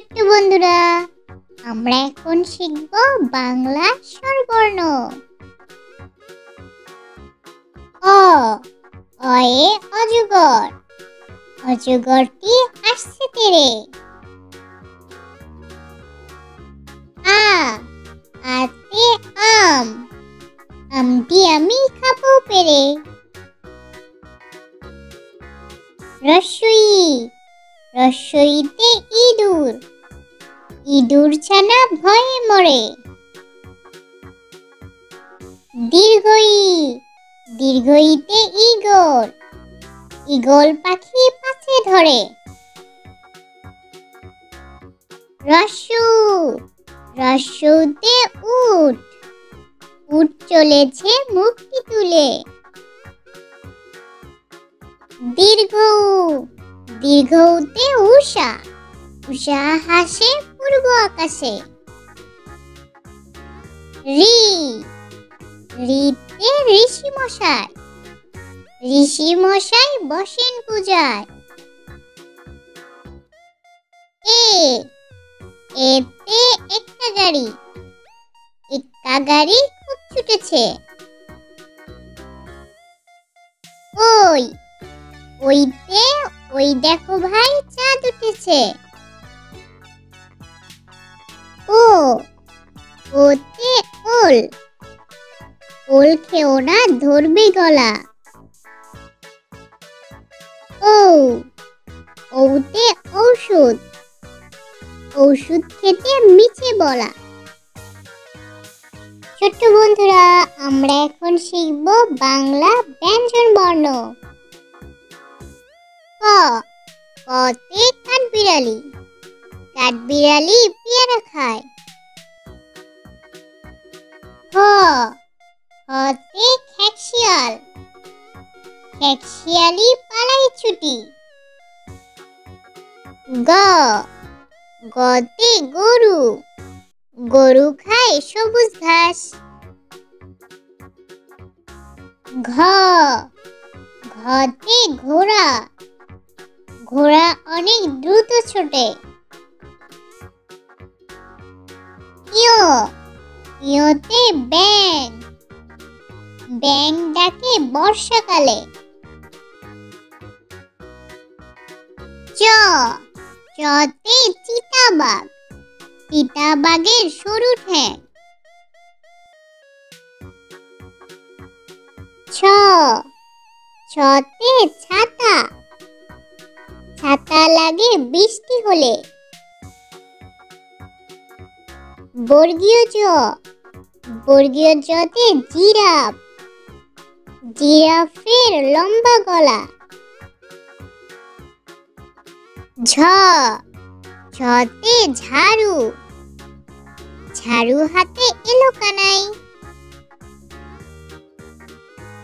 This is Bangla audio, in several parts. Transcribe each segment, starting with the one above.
ছোট্ট বন্ধুরা, আমরা এখন শিখব বাংলা স্বরবর্ণ। অ, অয়ে অজগর, অজগরটি আসছে তেড়ে। আ, আতে আম, আমটি আমি খাবো পেরে। রস্বই, রস্বইতে ইঁদুর, ইঁদুর ছানা ভয়ে মরে। দীর্ঘই, দীর্ঘইতে ঈগল, ঈগল পাখি পাছে ধরে। রস্যু, রস্যুতে উট, উট চলেছে মুখটি তুলে। দীর্ঘ, দীর্ঘতে উষা, উষা হাসে পূর্ব আকাশে। ঋ, ঋতে ঋষি মশাই, ঋষি মশাই বসেন পূজায়। এ, এতে একটা গাড়ি, একটা গাড়ি খুব ছুটেছে। ওই, ওইতে ওই দেখো ভাই চাঁদ উঠেছে। ও, ওতে ওল, ওল খেও না ধরবে গলা। ও, ওতে ঔষধ, ঔষধ খেতে মিছে বলা। ছোট্ট বন্ধুরা, আমরা এখন শিখব বাংলা ব্যঞ্জন বর্ণ। ক, কতে কাঠবিড়ালি, কাঠবিড়ালি পেয়ারা খায়। খ, খতে খেকশিয়াল, খেকশিয়ালি পালায় ছুটি। গ, গতে গরু, গরু খায় সবুজ ঘাস। ঘ, ঘতে ঘোড়া, ঘোড়া অনেক দ্রুত ছোটে। ইয়, ইয়তে ব্যাঙ, ব্যাঙ ডাকে বর্ষাকালে। চ, চতে চিতাবাঘ, চিতাবাঘের সরু ঠ্যাং। ছ, ছতে ছাতা, ছাতা লাগে বৃষ্টি হলে। বর্গীয় জ, বর্গীয় জতে জিরাফ, জিরাফের লম্বা গলা। ঝ, ঝতে ঝাড়ু, ঝাড়ু হাতে এলো কানাই।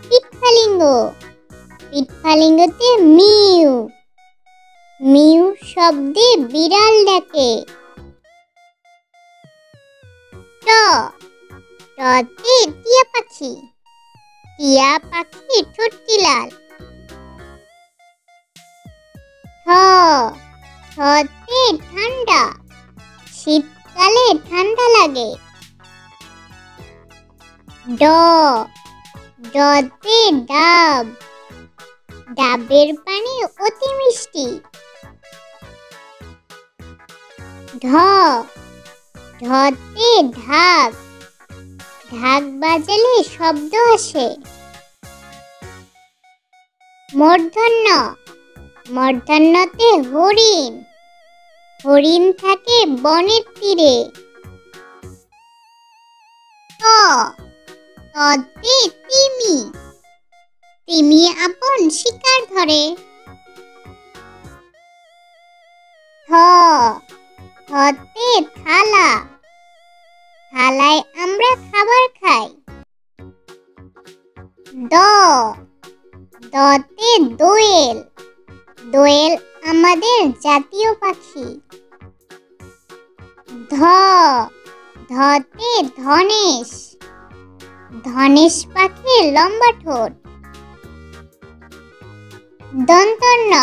পিটফালিঙ্গ, পিটফালিঙ্গতে মিউ, মিউ শব্দে বিড়াল ডাকে। ট, টতে টিয়া পাখি, টিয়া পাখি ঠোঁটটি লাল। ঠ, ঠতে ঠান্ডা, শীতকালে ঠান্ডা লাগে। ড, ডতে ডাব, ডাবের পানি অতি মিষ্টি। ঢ, ঢতে ঢাক, ঢাক বাজালে শব্দ আসে। মূর্ধন্য, মূর্ধন্যতে হরিণ, হরিণ থাকে বনের তীরে। ত, ততে তিমি, তিমি আপন শিকার ধরে। থ, থতে থালা, থালায় আমরা খাবার খাই। দ, দতে দোয়েল, দোয়েল আমাদের জাতীয় পাখি। ধ, ধতে ধনেশ, ধনেশ পাখির লম্বা ঠোঁট। দন্তন্য,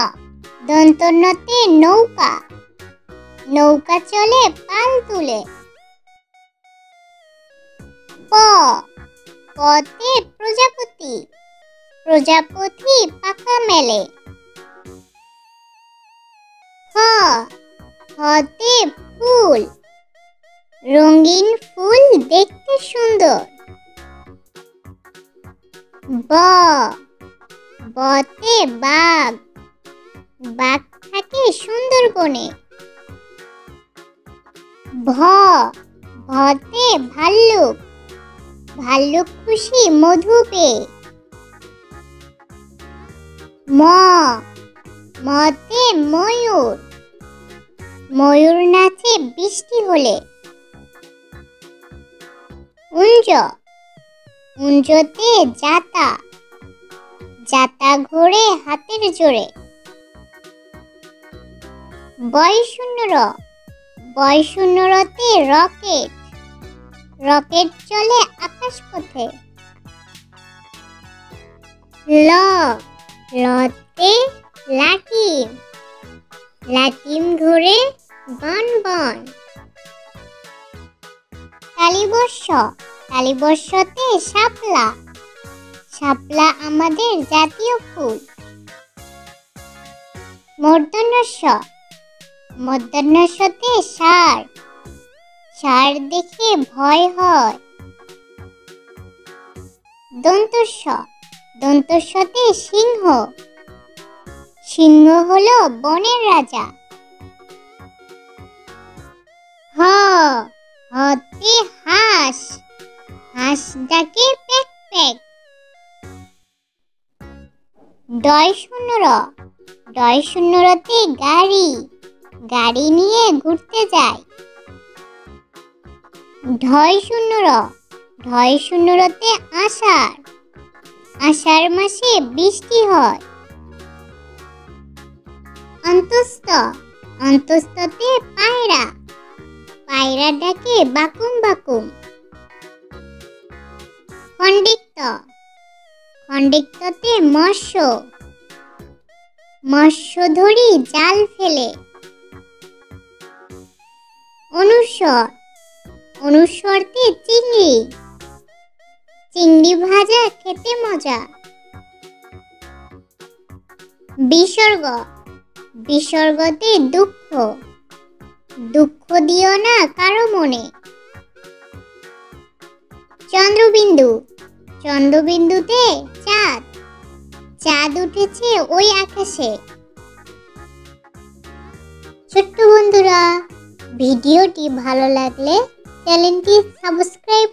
দন্তন্যতে নৌকা, নৌকা চলে পাল তুলে। প পতে প্রজাপতি, প্রজাপতি পাখা মেলে। হ হতে ফুল, রঙিন ফুল দেখতে সুন্দর। ব বতে বাঘ, বাঘ থাকে সুন্দরবনে। ভ ভতে ভাল্লুক, ভাল্লুক খুশি মধু পেয়ে। ম মতে ময়ূর, ময়ূর নাচে বৃষ্টি হলে। উঞ্জ উঞ্জতে জাতা, জাতা ঘোরে হাতের জোরে। বয়শূন্য বয়শূন্যরতে রকেট, রকেট চলে আকাশ পথে। ল লতে লাটিম, লাটিম ঘুরে বন বন। তালিবর্ষ তালিবর্ষতে শাপলা, শাপলা আমাদের জাতীয় ফুল। মূর্ধন্যস্ব মূর্ধন্যস্বতে ষাঁড়, ষাঁড় দেখে ভয় হয়। দন্তস্ব দন্তস্বতে সিংহ, সিংহ হলো বনের রাজা। হ হতে হাঁস, হাঁস ডাকে প্যাক প্যাক। ডয়শূন্যরতে গাড়ি, গাড়ি নিয়ে ঘুরতে যায়। ঢয়শূন্যরতে আষাঢ়, আষাঢ় মাসে বৃষ্টি হয়। অন্তস্ততে পায়রা, পায়রা ডাকে বাকুম বাকুম। খণ্ডিক্ততে মৎস্য, মৎস্য ধরি জাল ফেলে। অনুস্বরতে চিংড়ি, চিংড়ি ভাজা খেতে মজা। বিসর্গতে দুঃখ, দুঃখ দিও না কারো মনে। চন্দ্রবিন্দুতে চাঁদ, চাঁদ উঠেছে ওই আকাশে। ছোট্ট বন্ধুরা, ভিডিওটি ভালো লাগলে চ্যানেলটি সাবস্ক্রাইব